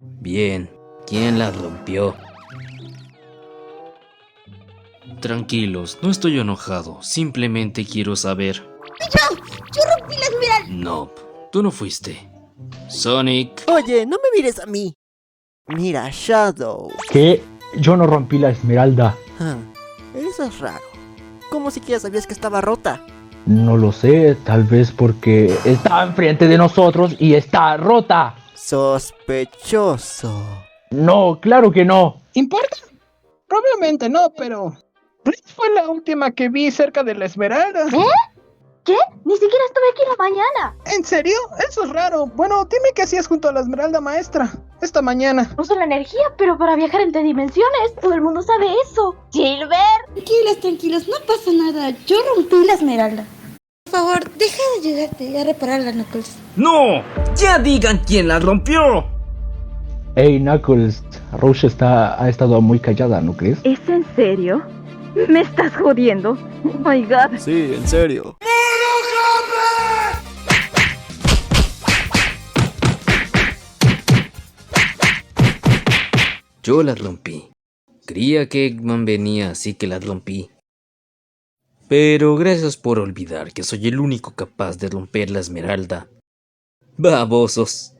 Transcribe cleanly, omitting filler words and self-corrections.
Bien, ¿quién la rompió? Tranquilos, no estoy enojado, simplemente quiero saber. ¡Yo rompí la esmeralda! No, tú no fuiste. Sonic. Oye, no me mires a mí. Mira, Shadow. ¿Qué? Yo no rompí la esmeralda. Ah, eso es raro. ¿Cómo siquiera sabías que estaba rota? No lo sé, tal vez porque está enfrente de nosotros y está rota. Sospechoso. No, claro que no. ¿Importa? Probablemente no, pero... Blitz fue la última que vi cerca de la Esmeralda. ¿Qué? Ni siquiera estuve aquí en la mañana. ¿En serio? Eso es raro. Bueno, dime qué hacías junto a la Esmeralda Maestra esta mañana. Uso la energía, pero para viajar entre dimensiones. Todo el mundo sabe eso. ¡Silver! Tranquilos, no pasa nada. Yo rompí la esmeralda. Por favor, deja de ayudarte a repararla, Knuckles. ¡No! ¡Ya digan quién la rompió! Hey, Knuckles, Roche ha estado muy callada, ¿no crees? ¿Es en serio? ¿Me estás jodiendo? Oh my god. Sí, en serio. Yo la rompí. Creía que Eggman venía, así que la rompí. Pero gracias por olvidar que soy el único capaz de romper la esmeralda. Babosos.